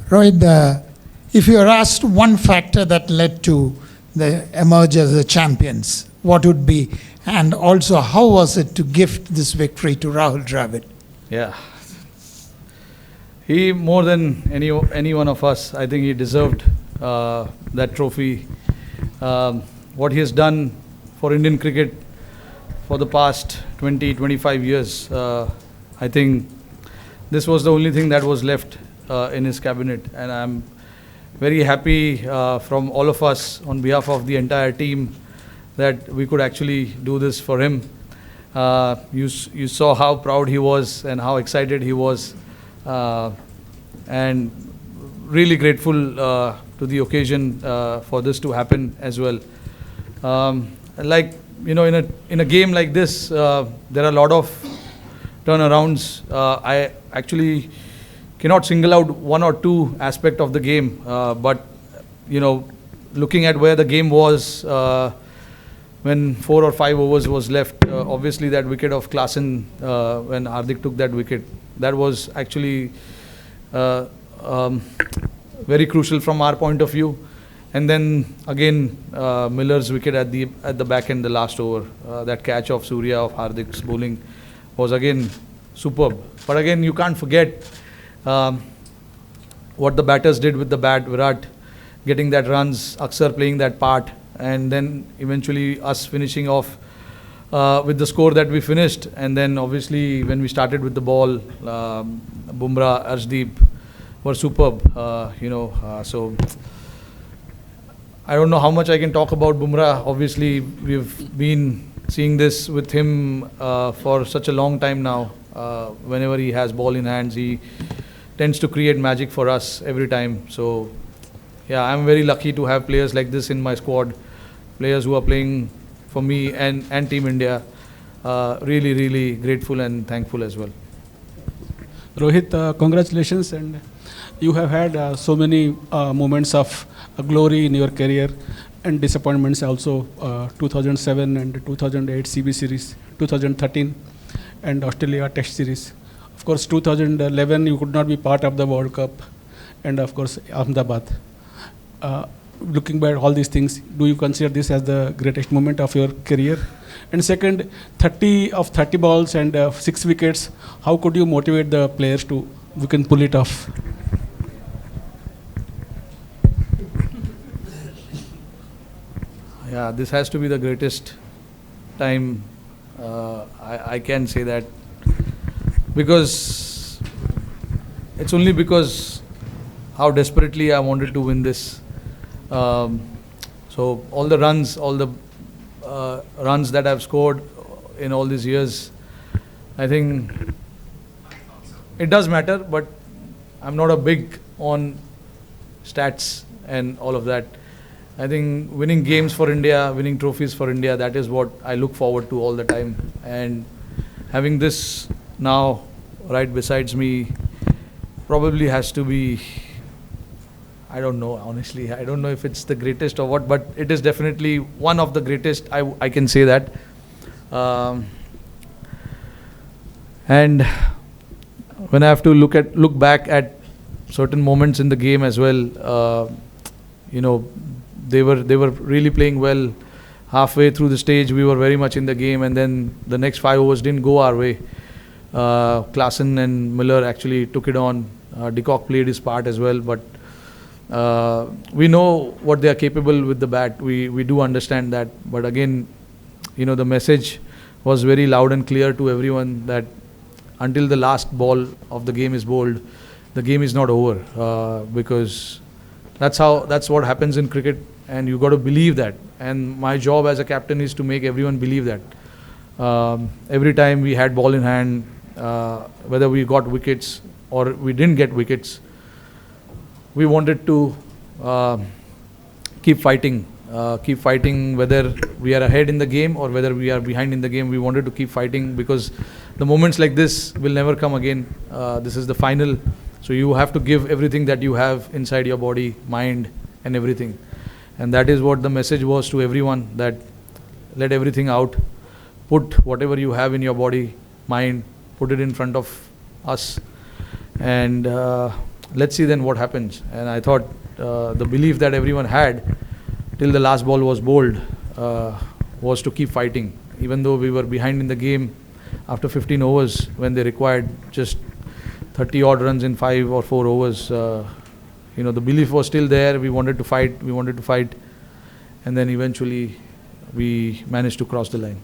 Rohit, if you are asked one factor that led to the emerge as the champions, what would be? And also, how was it to gift this victory to Rahul Dravid? Yeah. He, more than any one of us, I think he deserved that trophy. What he has done for Indian cricket for the past 20-25 years, I think this was the only thing that was left in his cabinet. And I'm very happy from all of us on behalf of the entire team that we could actually do this for him. You saw how proud he was and how excited he was, and really grateful to the occasion for this to happen as well. Like, you know, in a game like this, there are a lot of turnarounds. I actually cannot single out one or two aspects of the game, but you know, looking at where the game was when 4 or 5 overs was left, obviously that wicket of Klaasen, when Hardik took that wicket, that was actually very crucial from our point of view. And then again, Miller's wicket at the back end, the last over, that catch of Surya of Hardik's bowling was again superb. But again, you can't forget what the batters did with the bat. Virat getting that runs, Akshar playing that part, and then eventually us finishing off with the score that we finished. And then obviously when we started with the ball, Bumrah, Arshdeep were superb. So I don't know how much I can talk about Bumrah. Obviously we've been seeing this with him for such a long time now. Whenever he has ball in hands, he tends to create magic for us every time. So yeah, I'm very lucky to have players like this in my squad, players who are playing for me and Team India. Really, really grateful and thankful as well. Rohit, congratulations, and you have had so many moments of glory in your career and disappointments also. 2007 and 2008 CB series, 2013 and Australia Test series. Of course, 2011 you could not be part of the World Cup, and of course Ahmedabad. Looking back at all these things, do you consider this as the greatest moment of your career? And second, 30 of 30 balls and 6 wickets, how could you motivate the players to, we can pull it off? Yeah, this has to be the greatest time. I can say that because it's only because how desperately I wanted to win this. So all the runs that I've scored in all these years, I think it does matter, but I'm not a big on stats and all of that. I think winning games for India, winning trophies for India, that is what I look forward to all the time. And having this now right besides me probably has to be, I don't know, honestly. I don't know if it's the greatest or what, but it is definitely one of the greatest. I can say that. And when I have to look back at certain moments in the game as well, they were really playing well. Halfway through the stage, we were very much in the game, and then the next 5 overs didn't go our way. Klaasen and Miller actually took it on. De Kock played his part as well, but we know what they are capable with the bat. We do understand that, but again, the message was very loud and clear to everyone that until the last ball of the game is bowled, the game is not over, because that's what happens in cricket, and you got to believe that. And my job as a captain is to make everyone believe that. Every time we had ball in hand, whether we got wickets or we didn't get wickets, we wanted to keep fighting, whether we are ahead in the game or whether we are behind in the game. We wanted to keep fighting because the moments like this will never come again. This is the final, so you have to give everything that you have inside your body, mind and everything. And that is what the message was to everyone, that let everything out, put whatever you have in your body, mind, put it in front of us, and let's see then what happens. And I thought the belief that everyone had till the last ball was bowled was to keep fighting, even though we were behind in the game after 15 overs when they required just 30 odd runs in 5 or 4 overs. The belief was still there. We wanted to fight, and then eventually we managed to cross the line.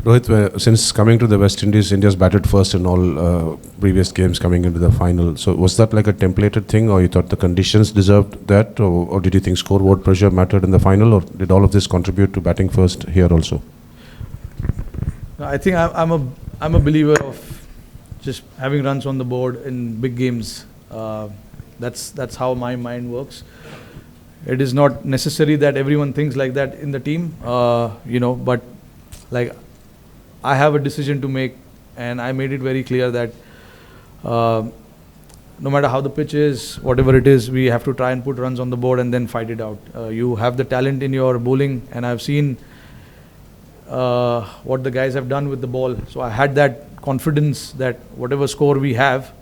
Rohit, since coming to the West Indies, India's batted first in all previous games coming into the final. So was that like a templated thing, or you thought the conditions deserved that, or did you think scoreboard pressure mattered in the final, or did all of this contribute to batting first here also? I think I'm a believer of just having runs on the board in big games. That's how my mind works. It is not necessary that everyone thinks like that in the team, but like I have a decision to make, and I made it very clear that no matter how the pitch is, whatever it is, we have to try and put runs on the board and then fight it out. You have the talent in your bowling, and I've seen what the guys have done with the ball. So I had that confidence that whatever score we have,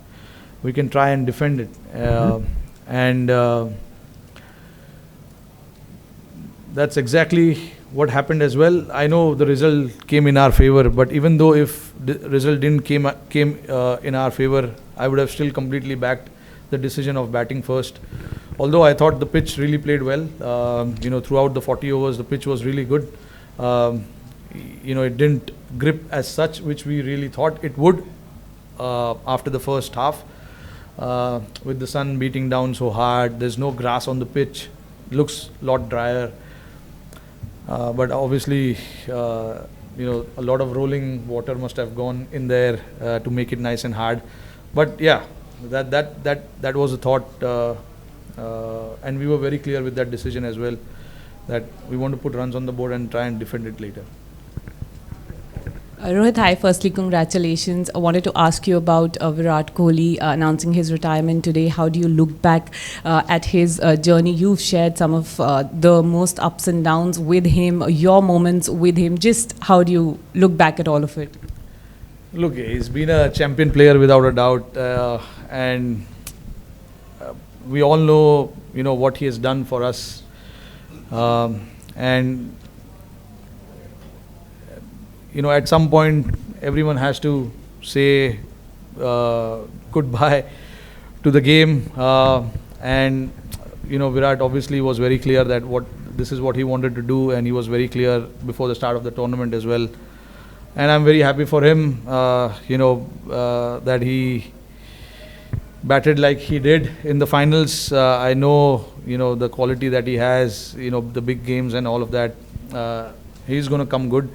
we can try and defend it. And that's exactly what happened as well. I know the result came in our favor, but even though if the result didn't came in our favor, I would have still completely backed the decision of batting first. Although I thought the pitch really played well, throughout the 40 overs, the pitch was really good. It didn't grip as such, which we really thought it would after the first half. With the sun beating down so hard, there's no grass on the pitch, looks a lot drier. But obviously, a lot of rolling water must have gone in there to make it nice and hard. But yeah, that was a thought, and we were very clear with that decision as well, that we want to put runs on the board and try and defend it later. Rohit, hi. Firstly, congratulations. I wanted to ask you about Virat Kohli announcing his retirement today. How do you look back at his journey? You've shared some of the most ups and downs with him, your moments with him. Just how do you look back at all of it? Look, he's been a champion player without a doubt, and we all know, what he has done for us, and at some point, everyone has to say goodbye to the game. And Virat obviously was very clear that this is what he wanted to do, and he was very clear before the start of the tournament as well. And I'm very happy for him, that he batted like he did in the finals. I know, the quality that he has, the big games and all of that. He's going to come good.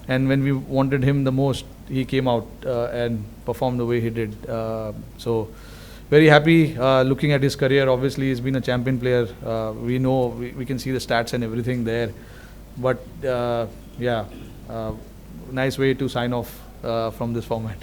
And when we wanted him the most, he came out and performed the way he did. So, very happy looking at his career. Obviously, he's been a champion player. We know, we can see the stats and everything there. But, nice way to sign off from this format.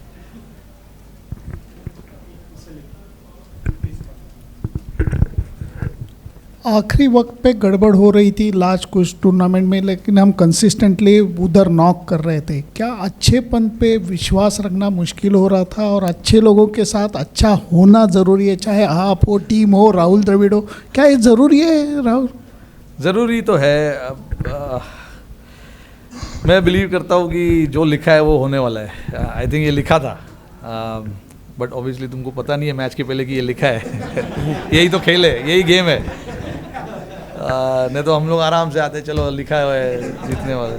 आखिरी वक्त पे गड़बड़ हो रही थी last कुछ tournament में, लेकिन हम कंसिस्टेंटली उधर नॉक कर रहे थे. क्या अच्छेपन पे विश्वास रखना मुश्किल हो रहा था, और अच्छे लोगों के साथ अच्छा होना ज़रूरी है, चाहे आप हो, टीम हो, राहुल द्रविड़ हो? क्या ये ज़रूरी है राहुल? ज़रूरी तो है. मैं बिलीव करता हूँ कि जो लिखा है वो होने वाला है. आई थिंक ये लिखा था, बट ऑब्वियसली तुमको पता नहीं है मैच के पहले कि ये लिखा है. यही तो खेल है, यही गेम है. नहीं तो हम लोग आराम से आते, चलो लिखा है जीतने वाले.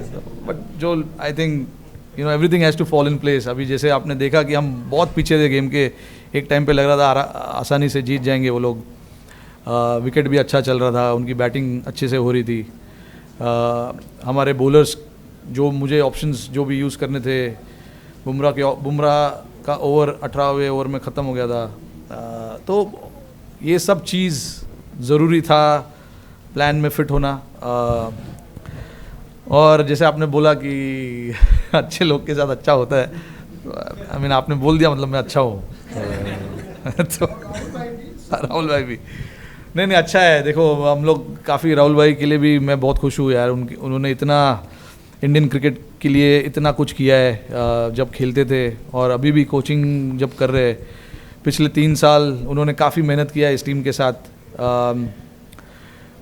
बट जो I think everything has to fall in place. अभी जैसे आपने देखा कि हम बहुत पीछे थे गेम के, एक टाइम पे लग रहा था आसानी से जीत जाएंगे वो लोग. विकेट भी अच्छा चल रहा था, उनकी बैटिंग अच्छे से हो रही थी. हमारे बॉलर्स जो मुझे ऑप्शंस जो भी यूज़ करने थे, बुमराह का ओवर 18वें ओवर में ख़त्म हो गया था. तो ये सब चीज़ ज़रूरी था, प्लान में फिट होना. और जैसे आपने बोला कि अच्छे लोग के साथ अच्छा होता है, आई मीन आपने बोल दिया, मतलब मैं अच्छा हूँ. तो राहुल भाई भी नहीं अच्छा है. देखो, हम लोग काफ़ी, राहुल भाई के लिए भी मैं बहुत खुश हूँ यार. उन्होंने इतना इंडियन क्रिकेट के लिए इतना कुछ किया है जब खेलते थे, और अभी भी कोचिंग जब कर रहे हैं. पिछले 3 साल उन्होंने काफ़ी मेहनत किया है इस टीम के साथ।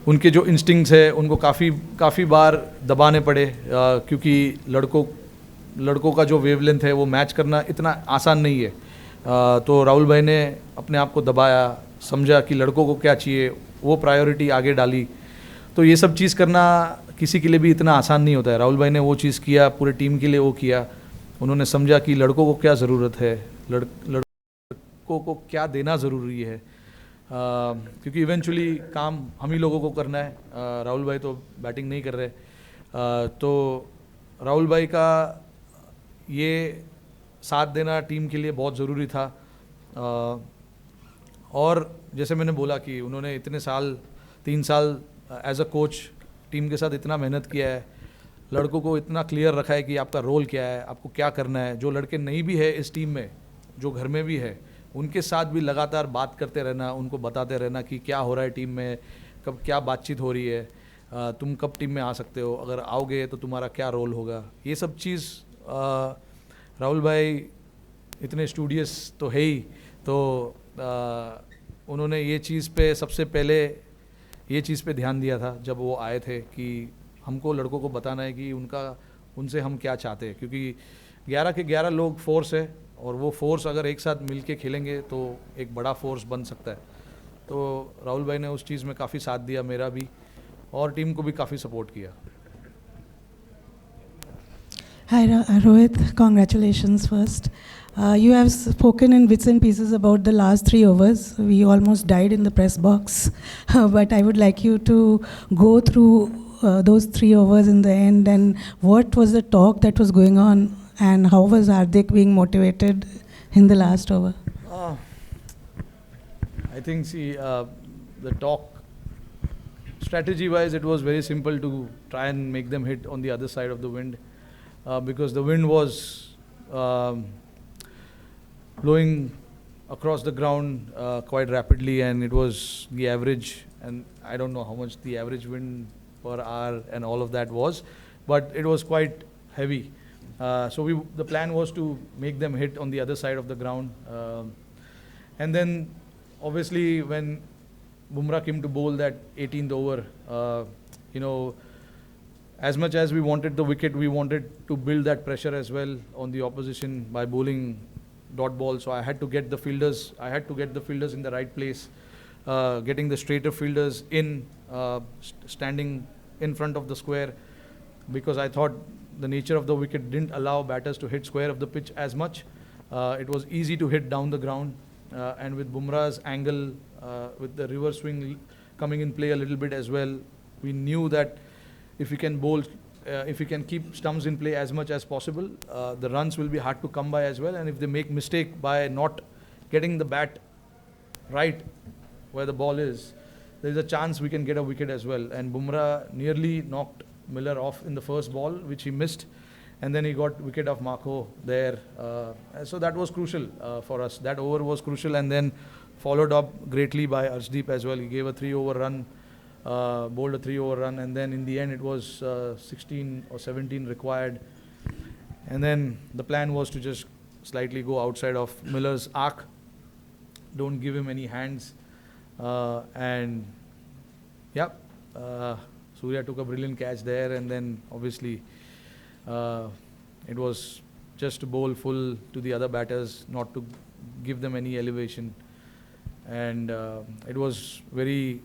उनके जो इंस्टिंक्ट्स है उनको काफ़ी बार दबाने पड़े, क्योंकि लड़कों का जो वेवलेंथ है वो मैच करना इतना आसान नहीं है। तो राहुल भाई ने अपने आप को दबाया, समझा कि लड़कों को क्या चाहिए, वो प्रायोरिटी आगे डाली। तो ये सब चीज़ करना किसी के लिए भी इतना आसान नहीं होता है। राहुल भाई ने वो चीज़ किया, पूरे टीम के लिए वो किया। उन्होंने समझा कि लड़कों को क्या ज़रूरत है, लड़कों को क्या देना ज़रूरी है, क्योंकि इवेंचुअली काम हम ही लोगों को करना है। राहुल भाई तो बैटिंग नहीं कर रहे, तो राहुल भाई का ये साथ देना टीम के लिए बहुत ज़रूरी था। और जैसे मैंने बोला कि उन्होंने इतने साल 3 साल एज अ कोच टीम के साथ इतना मेहनत किया है, लड़कों को इतना क्लियर रखा है कि आपका रोल क्या है, आपको क्या करना है। जो लड़के नहीं भी है इस टीम में, जो घर में भी है, उनके साथ भी लगातार बात करते रहना, उनको बताते रहना कि क्या हो रहा है टीम में, कब क्या बातचीत हो रही है, तुम कब टीम में आ सकते हो, अगर आओगे तो तुम्हारा क्या रोल होगा। ये सब चीज़ राहुल भाई इतने स्टूडियस तो है ही, तो उन्होंने ये चीज़ पे सबसे पहले ये चीज़ पे ध्यान दिया था जब वो आए थे, कि हमको लड़कों को बताना है कि उनसे हम क्या चाहते हैं, क्योंकि 11 के 11 लोग फोर्स है, और वो फोर्स अगर एक साथ मिल के खेलेंगे तो एक बड़ा फोर्स बन सकता है। तो राहुल भाई ने उस चीज़ में काफ़ी साथ दिया, मेरा भी, और टीम को भी काफ़ी सपोर्ट किया। Hi, Rohit. Congratulations first. You have spoken in bits and pieces about the last 3 overs. We almost died in the press box. But I would like you to go through those 3 overs in the end, and what was the talk that was going on, and how was Hardik being motivated in the last over? I think, the talk, strategy-wise, it was very simple to try and make them hit on the other side of the wind. Because the wind was blowing across the ground quite rapidly, and it was the average, and I don't know how much the average wind per hour and all of that was, but it was quite heavy. So the plan was to make them hit on the other side of the ground. And then obviously when Bumrah came to bowl that 18th over, as much as we wanted the wicket, we wanted to build that pressure as well on the opposition by bowling dot ball. So I had to get the fielders in the right place, getting the straighter fielders in, standing in front of the square, because I thought the nature of the wicket didn't allow batters to hit square of the pitch as much. It was easy to hit down the ground, and with Bumrah's angle, with the reverse swing coming in play a little bit as well, we knew that if we can bowl, if we can keep stumps in play as much as possible, the runs will be hard to come by as well. And if they make mistake by not getting the bat right where the ball is, there is a chance we can get a wicket as well. And Bumrah nearly knocked Miller off in the first ball, which he missed, and then he got wicket of Marco there. So that was crucial for us. That over was crucial, and then followed up greatly by Arshdeep as well. He gave a 3-over run. Bowled a 3-over run, and then in the end it was 16 or 17 required, and then the plan was to just slightly go outside of Miller's arc, don't give him any hands, and Surya took a brilliant catch there, and then obviously it was just to bowl full to the other batters, not to give them any elevation, and it was very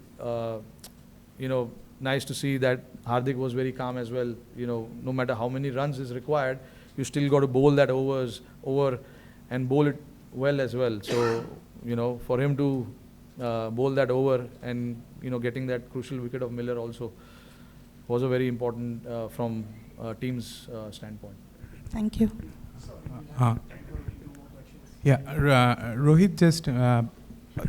nice to see that Hardik was very calm as well. No matter how many runs is required, you still got to bowl that over and bowl it well as well. So, for him to bowl that over and, getting that crucial wicket of Miller also was a very important from team's standpoint. Thank you. Rohit, just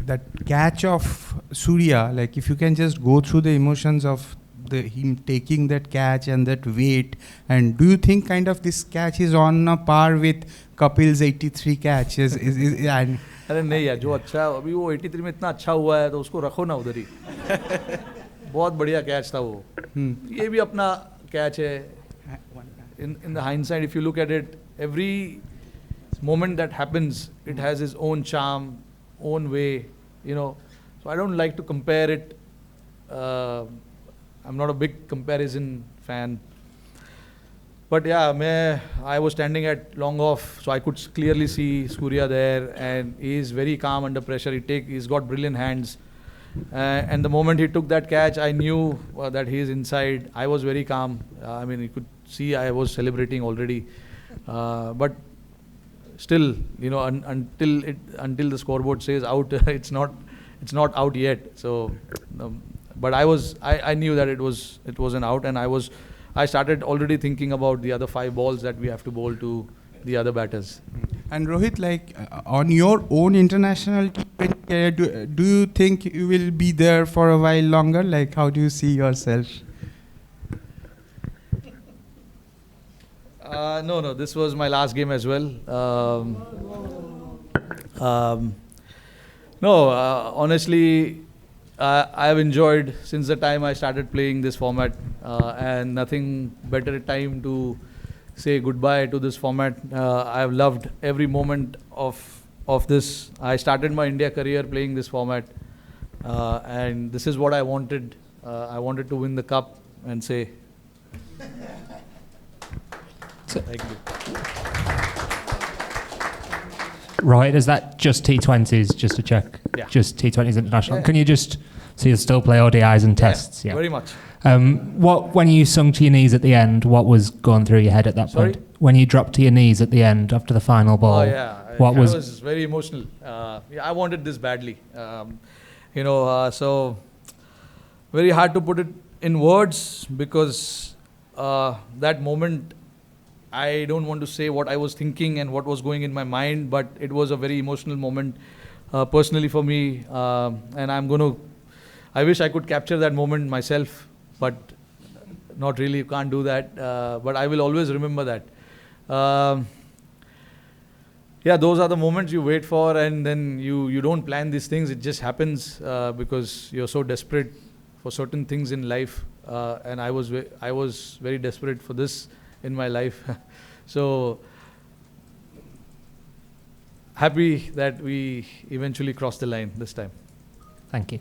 that catch of Surya, like if you can just go through the emotions of him taking that catch and that weight, and do you think kind of this catch is on a par with Kapil's 83 catches? अरे नहीं यार, जो अच्छा अभी वो 83 में इतना अच्छा हुआ है तो उसको रखो ना उधर ही। बहुत बढ़िया कैच था वो। ये भी अपना कैच है। In the hindsight, if you look at it, every moment that happens, it has its own charm. own way, So I don't like to compare it. I'm not a big comparison fan. But yeah, I was standing at long off, so I could clearly see Surya there, and he is very calm under pressure. He's got brilliant hands. And the moment he took that catch, I knew that he is inside. I was very calm. You could see I was celebrating already. But still, until the scoreboard says out, it's not out yet. So, but I knew that it was an out, and I started already thinking about the other 5 balls that we have to bowl to the other batters. And Rohit, on your own international T20 career, do you think you will be there for a while longer? How do you see yourself? No, this was my last game as well. Honestly, I have enjoyed since the time I started playing this format, and nothing better time to say goodbye to this format. I have loved every moment of this. I started my India career playing this format, and this is what I wanted. I wanted to win the cup and say thank you. Right, is that just T20s, just to check? Yeah. Just T20s international. Yeah. Can you so you still play ODIs and tests? Yeah, very much. When you sunk to your knees at the end, what was going through your head at that point? When you dropped to your knees at the end after the final ball? I was very emotional. I wanted this badly. So very hard to put it in words, because that moment, I don't want to say what I was thinking and what was going in my mind, but it was a very emotional moment personally for me, and I wish I could capture that moment myself, but not really, can't do that, but I will always remember that. Those are the moments you wait for, and then you don't plan these things, it just happens because you're so desperate for certain things in life, and I was very desperate for this in my life. So happy that we eventually crossed the line this time. Thank you.